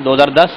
2010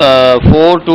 400 to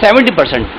70%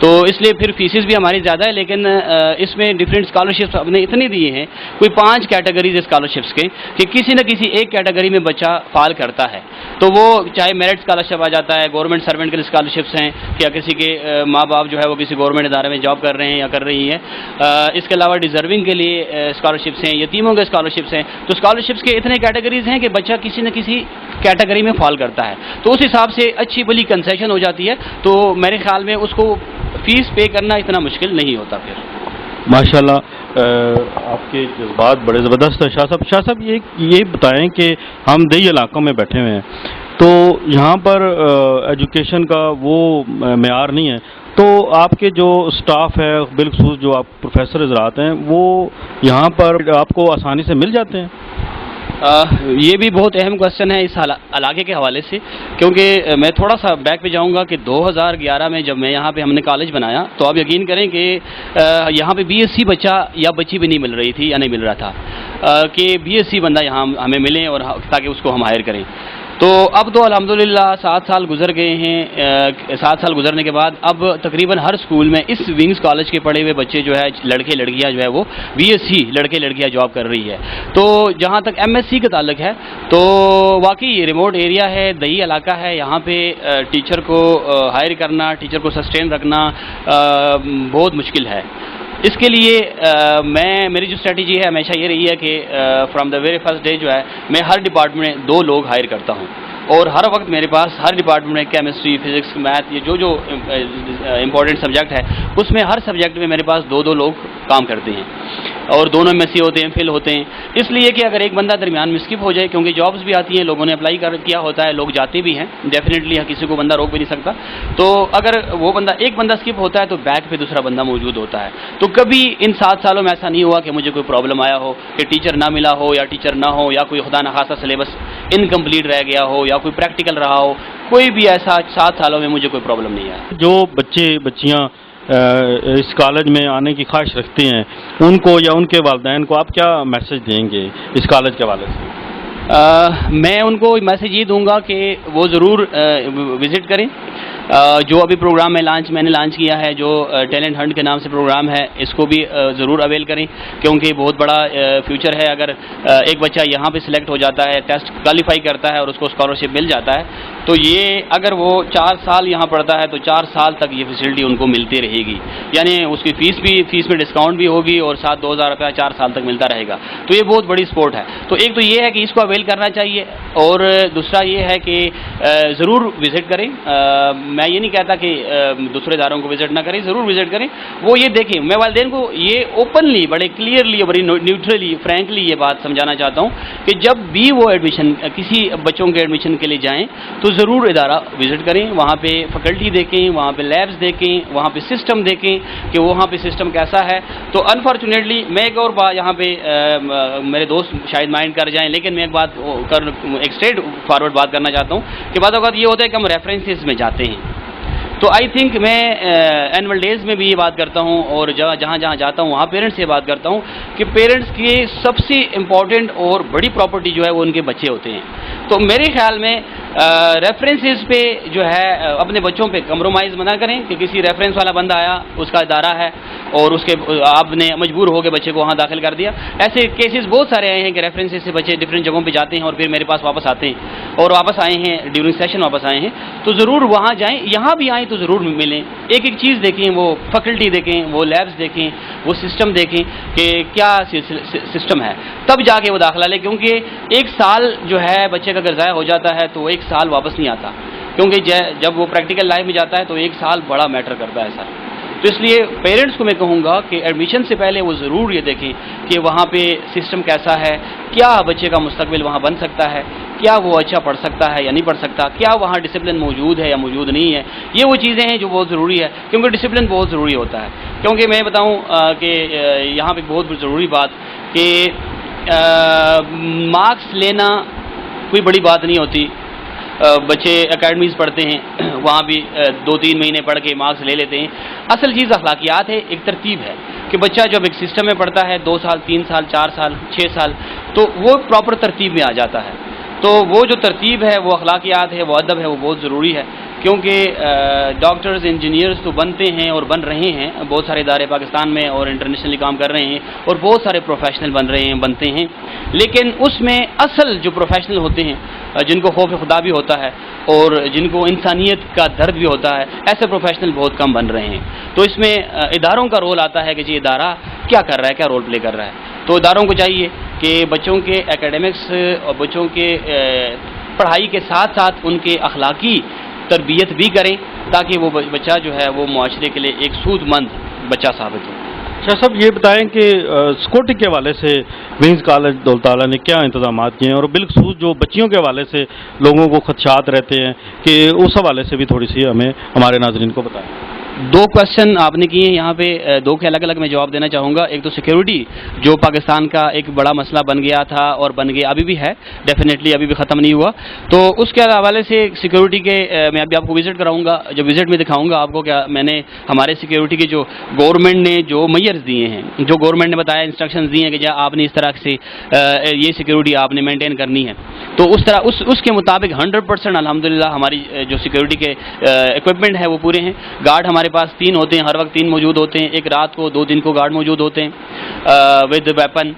تو اس لیے پھر فیسز بھی ہماری زیادہ ہے، لیکن اس میں ڈفرینٹ اسکالرشپس ہم نے اتنی دی ہیں، کوئی 5 کیٹیگریز اسکالرشپس کے، کہ کسی نہ کسی ایک کیٹیگری میں بچہ فال کرتا ہے تو وہ چاہے میرٹ اسکالرشپ آ جاتا ہے، گورنمنٹ سروینٹ کے اسکالرشپس ہیں، یا کسی کے ماں باپ جو ہے وہ کسی گورنمنٹ ادارے میں جاب کر رہے ہیں یا کر رہی ہیں، اس کے علاوہ ڈیزرونگ کے لیے اسکالرشپس ہیں، یتیموں کے اسکالرشپس ہیں. تو اسکالرشپس کے اتنے کیٹیگریز ہیں کہ بچہ کسی نہ کسی کیٹیگری میں فال کرتا ہے، تو اس حساب سے اچھی بلی کنسیشن ہو جاتی ہے، تو میرے خیال میں اس کو فیس پے کرنا اتنا مشکل نہیں ہوتا. پھر ماشاءاللہ آپ کے جذبات بڑے زبردست ہیں. شاہ صاحب یہ بتائیں کہ ہم دیہی علاقوں میں بیٹھے ہوئے ہیں، تو یہاں پر ایجوکیشن کا وہ معیار نہیں ہے، تو آپ کے جو اسٹاف ہے بالخصوص جو آپ پروفیسر حضرات ہیں وہ یہاں پر آپ کو آسانی سے مل جاتے ہیں؟ یہ بھی بہت اہم کوشچن ہے اس علاقے کے حوالے سے، کیونکہ میں تھوڑا سا بیک پہ جاؤں گا کہ 2011 میں جب میں یہاں پہ ہم نے کالج بنایا تو آپ یقین کریں کہ یہاں پہ بی ایس سی بچہ یا بچی بھی نہیں مل رہی تھی یا نہیں مل رہا تھا کہ بی ایس سی بندہ یہاں ہمیں ملے اور تاکہ اس کو ہم ہائر کریں. تو اب تو الحمدللہ 7 سال گزر گئے ہیں. 7 سال گزرنے کے بعد اب تقریباً ہر اسکول میں اس ونگز کالج کے پڑھے ہوئے بچے جو ہے، لڑکے لڑکیاں جو ہے وہ بی ایس سی لڑکے لڑکیاں جاب کر رہی ہے. تو جہاں تک ایم ایس سی کا تعلق ہے تو واقعی یہ ریموٹ ایریا ہے، دیہی علاقہ ہے، یہاں پہ ٹیچر کو ہائر کرنا، ٹیچر کو سسٹین رکھنا بہت مشکل ہے. اس کے لیے میری جو اسٹریٹجی ہے ہمیشہ یہ رہی ہے کہ from the very first day جو ہے میں ہر ڈپارٹمنٹ میں 2 لوگ ہائر کرتا ہوں، اور ہر وقت میرے پاس ہر ڈپارٹمنٹ میں کیمسٹری، فزکس، میتھ، یہ جو امپورٹنٹ سبجیکٹ ہے اس میں ہر سبجیکٹ میں میرے پاس 2 لوگ کام کرتے ہیں، اور دونوں میں سی ہوتے ہیں، فل ہوتے ہیں. اس لیے کہ اگر ایک بندہ درمیان میں اسکپ ہو جائے، کیونکہ جابس بھی آتی ہیں، لوگوں نے اپلائی کیا ہوتا ہے، لوگ جاتے بھی ہیں ڈیفینیٹلی، کسی کو بندہ روک بھی نہیں سکتا. تو اگر وہ ایک بندہ اسکپ ہوتا ہے تو بیک پہ دوسرا بندہ موجود ہوتا ہے. تو کبھی ان 7 سالوں میں ایسا نہیں ہوا کہ مجھے کوئی پرابلم آیا ہو کہ ٹیچر نہ ملا ہو یا ٹیچر نہ ہو یا کوئی خدا نخواستہ سلیبس انکمپلیٹ رہ گیا ہو یا کوئی پریکٹیکل رہا ہو. کوئی بھی ایسا 7 سالوں میں مجھے کوئی پرابلم نہیں آیا. جو بچیاں اس کالج میں آنے کی خواہش رکھتے ہیں ان کو یا ان کے والدین کو آپ کیا میسج دیں گے اس کالج کے حوالے سے؟ میں ان کو میسج یہ دوں گا کہ وہ ضرور وزٹ کریں. جو ابھی پروگرام میں نے لانچ کیا ہے، جو ٹیلنٹ ہنٹ کے نام سے پروگرام ہے، اس کو بھی ضرور اویل کریں، کیونکہ بہت بڑا فیوچر ہے. اگر ایک بچہ یہاں پہ سلیکٹ ہو جاتا ہے، ٹیسٹ کوالیفائی کرتا ہے اور اس کو اسکالرشپ مل جاتا ہے، تو یہ اگر وہ 4 سال یہاں پڑھتا ہے تو 4 سال تک یہ فیسلٹی ان کو ملتی رہے گی. یعنی اس کی فیس میں ڈسکاؤنٹ بھی ہوگی اور ساتھ 2000 روپیہ 4 سال تک ملتا رہے گا. تو یہ بہت بڑی سپورٹ ہے. تو ایک تو یہ ہے کہ اس کو اویل کرنا چاہیے، اور دوسرا یہ ہے کہ ضرور وزٹ کریں. میں یہ نہیں کہتا کہ دوسرے اداروں کو وزٹ نہ کریں، ضرور وزٹ کریں. وہ یہ دیکھیں، میں والدین کو یہ اوپنلی، بڑے کلیئرلی، بڑی نیوٹرلی، فرینکلی یہ بات سمجھانا چاہتا ہوں کہ جب بھی وہ ایڈمیشن کسی بچوں کے ایڈمیشن کے لیے جائیں تو ضرور ادارہ وزٹ کریں، وہاں پہ فیکلٹی دیکھیں، وہاں پہ لیبس دیکھیں، وہاں پہ سسٹم دیکھیں کہ وہاں پہ سسٹم کیسا ہے. تو انفارچونیٹلی میں ایک اور بات یہاں پہ میرے دوست شاید مائنڈ کر جائیں، لیکن میں ایک اسٹریٹ فارورڈ بات کرنا چاہتا ہوں کہ بعض اوقات یہ ہوتا ہے کہ ہم ریفرنسز میں جاتے ہیں. تو آئی تھنک میں اینول ڈیز میں بھی یہ بات کرتا ہوں، اور جہاں جاتا ہوں وہاں پیرنٹس سے بات کرتا ہوں کہ پیرنٹس کی سب سے امپورٹنٹ اور بڑی پراپرٹی جو ہے وہ ان کے بچے ہوتے ہیں. تو میرے خیال میں ریفرنسز پہ جو ہے اپنے بچوں پہ کمپرومائز منع کریں کہ کسی ریفرنس والا بندہ آیا، اس کا ادارہ ہے اور اس کے آپ نے مجبور ہو کے بچے کو وہاں داخل کر دیا. ایسے کیسز بہت سارے آئے ہیں کہ ریفرنسز سے بچے ڈفرینٹ جگہوں پہ جاتے ہیں اور پھر میرے پاس واپس آتے ہیں، اور واپس آئے ہیں ڈیورنگ سیشن واپس آئے ہیں. تو ضرور وہاں جائیں، یہاں بھی آئیں تو ضرور ملیں، ایک چیز دیکھیں، وہ فیکلٹی دیکھیں، وہ لیبس دیکھیں، وہ سسٹم دیکھیں کہ کیا سسٹم ہے، تب جا کے وہ داخلہ لیں. کیونکہ 1 سال جو ہے بچے کا اگر ضائع ہو جاتا ہے تو 1 سال واپس نہیں آتا، کیونکہ جب وہ پریکٹیکل لائف میں جاتا ہے تو 1 سال بڑا میٹر کرتا ہے سر. تو اس لیے پیرنٹس کو میں کہوں گا کہ ایڈمیشن سے پہلے وہ ضرور یہ دیکھیں کہ وہاں پہ سسٹم کیسا ہے، کیا بچے کا مستقبل وہاں بن سکتا ہے، کیا وہ اچھا پڑھ سکتا ہے یا نہیں پڑھ سکتا، کیا وہاں ڈسپلن موجود ہے یا موجود نہیں ہے. یہ وہ چیزیں ہیں جو بہت ضروری ہے، کیونکہ ڈسپلن بہت ضروری ہوتا ہے. کیونکہ میں بتاؤں کہ یہاں پہ بہت ضروری بات کہ مارکس لینا کوئی بڑی بات نہیں ہوتی. بچے اکیڈمیز پڑھتے ہیں، وہاں بھی 2-3 مہینے پڑھ کے مارکس لے لیتے ہیں. اصل چیز اخلاقیات ہے، ایک ترتیب ہے کہ بچہ جب ایک سسٹم میں پڑھتا ہے 2 سال، 3 سال، 4 سال، 6 سال، تو وہ پراپر ترتیب میں آ جاتا ہے. تو وہ جو ترتیب ہے، وہ اخلاقیات ہے، وہ ادب ہے، وہ بہت ضروری ہے. کیونکہ ڈاکٹرز انجینئرز تو بنتے ہیں اور بن رہے ہیں، بہت سارے ادارے پاکستان میں اور انٹرنیشنلی کام کر رہے ہیں اور بہت سارے پروفیشنل بنتے ہیں، لیکن اس میں اصل جو پروفیشنل ہوتے ہیں جن کو خوف خدا بھی ہوتا ہے اور جن کو انسانیت کا درد بھی ہوتا ہے، ایسے پروفیشنل بہت کم بن رہے ہیں۔ تو اس میں اداروں کا رول آتا ہے کہ جی ادارہ کیا کر رہا ہے، کیا رول پلے کر رہا ہے۔ تو اداروں کو چاہیے کہ بچوں کے اکیڈمکس اور بچوں کے پڑھائی کے ساتھ ساتھ ان کے اخلاقی تربیت بھی کریں تاکہ وہ بچہ جو ہے وہ معاشرے کے لیے ایک سود مند بچہ ثابت ہو۔ شاہ صاحب یہ بتائیں کہ سیکورٹی کے حوالے سے ونگز کالج دولتالہ نے کیا انتظامات کیے ہیں، اور بالخصوص جو بچیوں کے حوالے سے لوگوں کو خدشات رہتے ہیں کہ اس حوالے سے بھی تھوڑی سی ہمیں ہمارے ناظرین کو بتائیں۔ دو کوشچن آپ نے کیے ہیں یہاں پہ، دو کے الگ الگ میں جواب دینا چاہوں گا۔ ایک تو سیکیورٹی جو پاکستان کا ایک بڑا مسئلہ بن گیا تھا اور بن گیا، ابھی بھی ہے ڈیفینیٹلی، ابھی بھی ختم نہیں ہوا۔ تو اس کے حوالے سے سیکیورٹی کے میں ابھی آپ کو وزٹ کراؤں گا، جو وزٹ میں دکھاؤں گا آپ کو کیا میں نے ہمارے سیکیورٹی کے جو گورنمنٹ نے جو میئرز دیے ہیں، جو گورنمنٹ نے بتایا انسٹرکشنز دیے ہیں کہ آپ نے اس طرح سے یہ سیکیورٹی آپ نے مینٹین کرنی ہے، تو اس طرح اس کے مطابق 100% الحمدللہ ہماری جو سیکیورٹی کے اکوپمنٹ ہے وہ پورے ہیں۔ گارڈ ہمارے پاس 3 ہوتے ہیں، ہر وقت 3 موجود ہوتے ہیں، ایک رات کو 2 دن کو گارڈ موجود ہوتے ہیں ود ویپن۔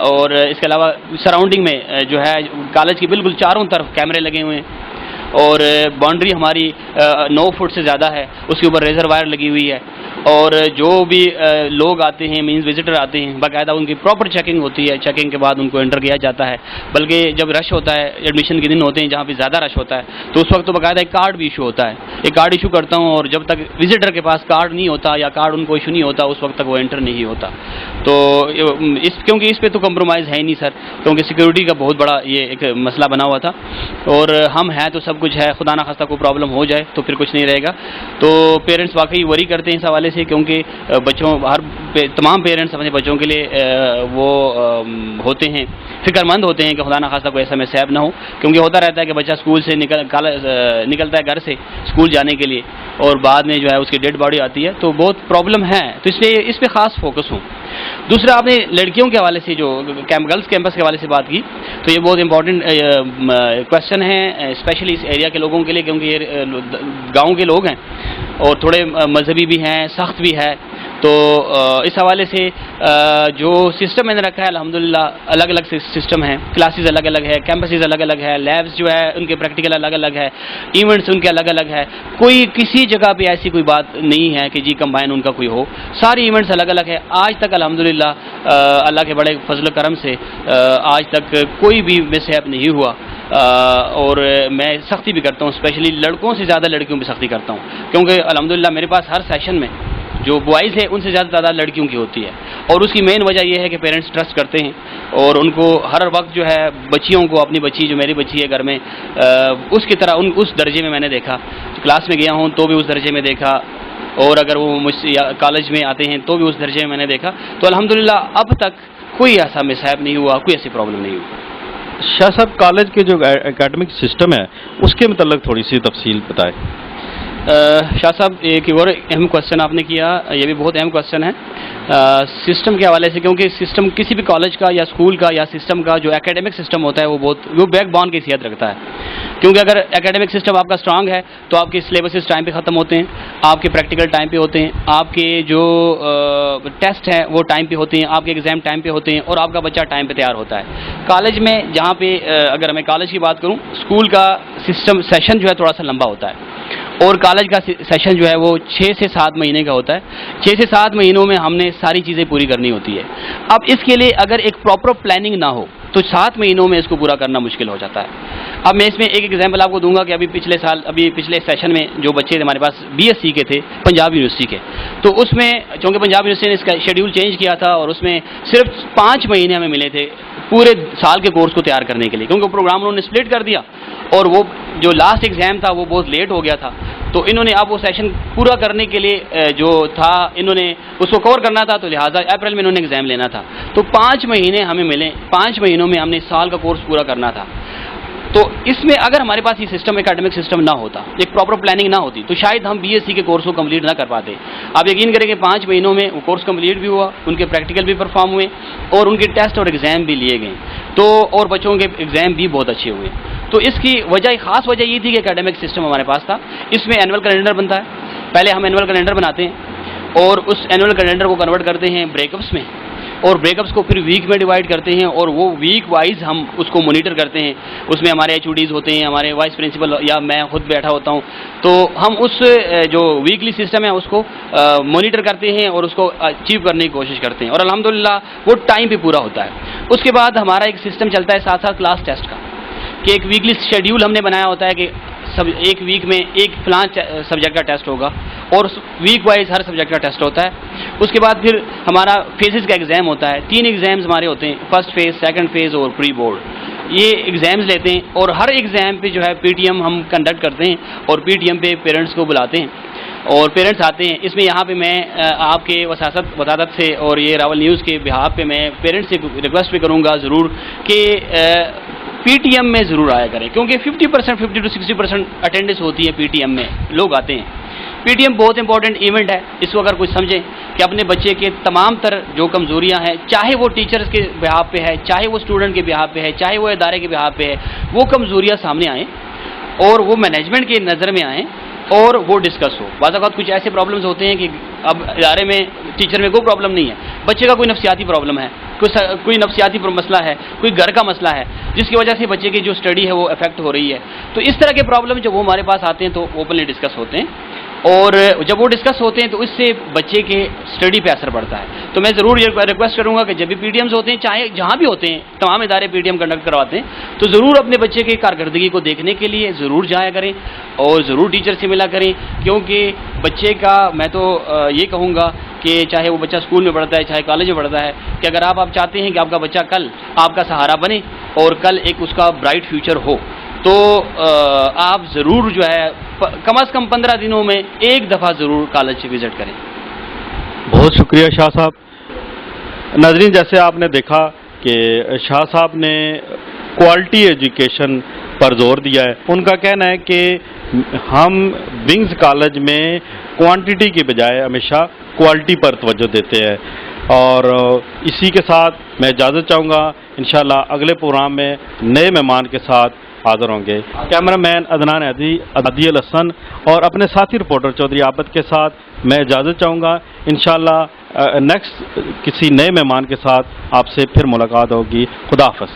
اور اس کے علاوہ سراؤنڈنگ میں جو ہے کالج کی بالکل چاروں طرف کیمرے لگے ہوئے ہیں، اور باؤنڈری ہماری 9 فٹ سے زیادہ ہے، اس کے اوپر ریزر وائر لگی ہوئی ہے، اور جو بھی لوگ آتے ہیں مینز وزٹر آتے ہیں باقاعدہ ان کی پراپر چیکنگ ہوتی ہے، چیکنگ کے بعد ان کو انٹر کیا جاتا ہے۔ بلکہ جب رش ہوتا ہے، ایڈمیشن کے دن ہوتے ہیں جہاں پہ زیادہ رش ہوتا ہے، تو اس وقت تو باقاعدہ ایک کارڈ بھی ایشو ہوتا ہے، ایک کارڈ ایشو کرتا ہوں، اور جب تک وزٹر کے پاس کارڈ نہیں ہوتا یا کارڈ ان کو ایشو نہیں ہوتا اس وقت تک وہ انٹر نہیں ہوتا۔ تو کیونکہ اس پہ تو کمپرومائز ہے ہی نہیں سر، کیونکہ سیکیورٹی کا بہت بڑا یہ ایک مسئلہ بنا ہوا تھا، اور ہم ہیں تو سب کچھ ہے، خدا نہ خواستہ کوئی پرابلم ہو جائے تو پھر کچھ نہیں رہے گا۔ تو پیرنٹس واقعی وری کرتے ہیں اس حوالے سے، کیونکہ بچوں تمام پیرنٹس اپنے بچوں کے لیے وہ ہوتے ہیں، فکر مند ہوتے ہیں کہ خدا نہ خواستہ کوئی ایسا مسائب نہ ہو، کیونکہ ہوتا رہتا ہے کہ بچہ اسکول سے نکلتا ہے گھر سے اسکول جانے کے لیے، اور بعد میں جو ہے اس کی ڈیڈ باڈی آتی ہے، تو بہت پرابلم ہے، تو اس لیے اس پہ خاص فوکس ہوں۔ دوسرا آپ نے لڑکیوں کے حوالے سے جو گرلس کیمپس کے حوالے سے بات کی، تو یہ بہت امپورٹنٹ کویشچن ہے اسپیشلی اس ایریا کے لوگوں کے لیے، کیونکہ یہ گاؤں کے لوگ ہیں اور تھوڑے مذہبی بھی ہیں، سخت بھی ہے۔ تو اس حوالے سے جو سسٹم میں نے رکھا ہے الحمدللہ الگ الگ سسٹم ہے، کلاسز الگ الگ ہے، کیمپسز الگ الگ ہے، لیبس جو ہے ان کے پریکٹیکل الگ الگ ہے، ایونٹس ان کے الگ الگ ہے، کوئی کسی جگہ پہ ایسی کوئی بات نہیں ہے کہ جی کمبائن ان کا کوئی ہو، ساری ایونٹس الگ الگ ہے۔ آج تک الحمدللہ اللہ کے بڑے فضل و کرم سے آج تک کوئی بھی مس ہیپ نہیں ہوا، اور میں سختی بھی کرتا ہوں، اسپیشلی لڑکوں سے زیادہ لڑکیوں پہ سختی کرتا ہوں، کیونکہ الحمدللہ میرے پاس ہر سیشن میں جو بوائز ہے ان سے زیادہ تعداد لڑکیوں کی ہوتی ہے، اور اس کی مین وجہ یہ ہے کہ پیرنٹس ٹرسٹ کرتے ہیں، اور ان کو ہر وقت جو ہے بچیوں کو اپنی بچی جو میری بچی ہے گھر میں اس کی طرح اس درجے میں نے دیکھا، کلاس میں گیا ہوں تو بھی اس درجے میں دیکھا، اور اگر وہ مجھ سے کالج میں آتے ہیں تو بھی اس درجے میں نے دیکھا۔ تو الحمدللہ اب تک کوئی ایسا مسائب نہیں ہوا، کوئی ایسی پرابلم نہیں ہوئی۔ شاہ صاحب کالج کے جو اکیڈمک سسٹم ہے اس کے متعلق تھوڑی سی تفصیل بتائیں۔ شاہ صاحب ایک اور اہم کوشچن آپ نے کیا، یہ بھی بہت اہم کوشچن ہے سسٹم کے حوالے سے، کیونکہ سسٹم کسی بھی کالج کا یا اسکول کا یا سسٹم کا جو اکیڈمک سسٹم ہوتا ہے وہ بیک بون کی حیثیت رکھتا ہے، کیونکہ اگر اکیڈمک سسٹم آپ کا اسٹرانگ ہے تو آپ کے سلیبسز ٹائم پہ ختم ہوتے ہیں، آپ کے پریکٹیکل ٹائم پہ ہوتے ہیں، آپ کے جو ٹیسٹ ہیں وہ ٹائم پہ ہوتے ہیں، آپ کے ایگزام ٹائم پہ ہوتے ہیں، اور آپ کا بچہ ٹائم پہ تیار ہوتا ہے۔ کالج میں جہاں پہ اگر میں کالج کی بات کروں، اسکول کا سسٹم سیشن جو ہے تھوڑا سا لمبا ہوتا ہے، اور کالج کا سیشن جو ہے وہ 6 سے 7 مہینے کا ہوتا ہے۔ 6 سے 7 مہینوں میں ہم نے ساری چیزیں پوری کرنی ہوتی ہے۔ اب اس کے لیے اگر ایک پراپر پلاننگ نہ ہو تو 7 مہینوں میں اس کو پورا کرنا مشکل ہو جاتا ہے۔ اب میں اس میں ایک ایگزامپل آپ کو دوں گا کہ پچھلے سیشن میں جو بچے ہمارے پاس BSc کے تھے پنجاب یونیورسٹی کے، تو اس میں چونکہ پنجاب یونیورسٹی نے اس کا شیڈیول چینج کیا تھا، اور اس میں صرف 5 مہینے ہمیں ملے تھے پورے سال کے کورس کو تیار کرنے کے لیے، کیونکہ پروگرام انہوں نے سپلٹ کر دیا، اور وہ جو لاسٹ ایگزام تھا وہ بہت لیٹ ہو گیا تھا، تو انہوں نے اب وہ سیشن پورا کرنے کے لیے جو تھا انہوں نے اس کو کور کرنا تھا، تو لہٰذا اپریل میں انہوں نے ایگزام لینا تھا، تو 5 مہینے ہمیں ملے، 5 مہینوں میں ہم نے سال کا کورس پورا کرنا تھا۔ تو اس میں اگر ہمارے پاس یہ سسٹم اکیڈمک سسٹم نہ ہوتا, ایک پراپر پلاننگ نہ ہوتی, تو شاید ہم BSc کے کورس کو کمپلیٹ نہ کر پاتے. آپ یقین کریں کہ 5 مہینوں میں وہ کورس کمپلیٹ بھی ہوا, ان کے پریکٹیکل بھی پرفارم ہوئے اور ان کے ٹیسٹ اور ایگزام بھی لیے گئے, تو اور بچوں کے ایگزام بھی بہت اچھے ہوئے. تو اس کی وجہ, خاص وجہ یہ تھی کہ اکیڈمک سسٹم ہمارے پاس تھا. اس میں اینول کیلنڈر بنتا ہے. پہلے ہم اینول کیلنڈر بناتے ہیں اور اس اینول کیلنڈر کو کنورٹ کرتے ہیں بریک اپس میں, اور بریک اپس کو پھر ویک میں ڈیوائڈ کرتے ہیں, اور وہ ویک وائز ہم اس کو مانیٹر کرتے ہیں. اس میں ہمارے HODs ہوتے ہیں, ہمارے وائس پرنسپل یا میں خود بیٹھا ہوتا ہوں, تو ہم اس جو ویکلی سسٹم ہے اس کو مانیٹر کرتے ہیں اور اس کو اچیو کرنے کی کوشش کرتے ہیں, اور الحمدللہ وہ ٹائم پہ پورا ہوتا ہے. اس کے بعد ہمارا ایک سسٹم چلتا ہے ساتھ ساتھ کلاس ٹیسٹ کا, کہ ایک ویکلی شیڈیول ہم نے بنایا ہوتا ہے کہ ایک ویک میں ایک فلاں سبجیکٹ کا ٹیسٹ ہوگا, اور ویک وائز ہر سبجیکٹ کا ٹیسٹ ہوتا ہے. اس کے بعد پھر ہمارا فیزز کا ایگزام ہوتا ہے. 3 ایگزامز ہمارے ہوتے ہیں, فرسٹ فیز, سیکنڈ فیز اور پری بورڈ. یہ ایگزامز لیتے ہیں اور ہر ایگزام پہ جو ہے PTM ہم کنڈکٹ کرتے ہیں, اور PTM پہ پیرنٹس کو بلاتے ہیں اور پیرنٹس آتے ہیں. اس میں یہاں پہ میں آپ کے وساطت سے اور یہ راول نیوز کے بہاف پہ میں پیرنٹس سے ریکویسٹ بھی کروں گا ضرور کہ PTM میں ضرور آیا کریں, کیونکہ 50% 50 to 60% اٹینڈنس ہوتی ہے PTM میں, لوگ آتے ہیں. PTM بہت امپورٹنٹ ایونٹ ہے. اس کو اگر کوئی سمجھے کہ اپنے بچے کے تمام تر جو کمزوریاں ہیں, چاہے وہ ٹیچرز کے بہاف پہ ہے, چاہے وہ اسٹوڈنٹ کے بہاف پہ ہے, چاہے وہ ادارے کے بہاف پہ ہے, وہ کمزوریاں سامنے آئیں اور وہ مینجمنٹ کے نظر میں آئیں اور وہ ڈسکس ہو. بعض اوقات کچھ ایسے پرابلمز ہوتے ہیں کہ اب ادارے میں ٹیچر میں کوئی پرابلم نہیں ہے, بچے کا کوئی نفسیاتی پرابلم ہے, کوئی نفسیاتی مسئلہ ہے, کوئی گھر کا مسئلہ ہے, جس کی وجہ سے بچے کی جو اسٹڈی ہے وہ افیکٹ ہو رہی ہے. تو اس طرح کے پرابلم جب وہ ہمارے پاس آتے ہیں تو اوپنلی ڈسکس ہوتے ہیں, اور جب وہ ڈسکس ہوتے ہیں تو اس سے بچے کے اسٹڈی پہ اثر پڑتا ہے. تو میں ضرور یہ ریکویسٹ کروں گا کہ جب بھی PTMs ہوتے ہیں, چاہے جہاں بھی ہوتے ہیں, تمام ادارے PTM کنڈکٹ کرواتے ہیں, تو ضرور اپنے بچے کی کارکردگی کو دیکھنے کے لیے ضرور جایا کریں اور ضرور ٹیچر سے ملا کریں. کیونکہ بچے کا میں تو یہ کہوں گا کہ چاہے وہ بچہ اسکول میں پڑھتا ہے چاہے کالج میں پڑھتا ہے, کہ اگر آپ چاہتے ہیں کہ آپ کا بچہ کل آپ کا سہارا بنے اور کل ایک اس کا برائٹ فیوچر ہو, تو آپ ضرور جو ہے کم از کم 15 دنوں میں ایک دفعہ ضرور کالج وزٹ کریں. بہت شکریہ شاہ صاحب. ناظرین, جیسے آپ نے دیکھا کہ شاہ صاحب نے کوالٹی ایجوکیشن پر زور دیا ہے. ان کا کہنا ہے کہ ہم ونگز کالج میں کوانٹٹی کے بجائے ہمیشہ کوالٹی پر توجہ دیتے ہیں, اور اسی کے ساتھ میں اجازت چاہوں گا. انشاءاللہ اگلے پروگرام میں نئے مہمان کے ساتھ حاضر ہوں گے. کیمرہ مین عدنان عدی الحسن اور اپنے ساتھی رپورٹر چودھری عابد کے ساتھ میں اجازت چاہوں گا. انشاءاللہ نیکسٹ کسی نئے مہمان کے ساتھ آپ سے پھر ملاقات ہوگی. خدا حافظ.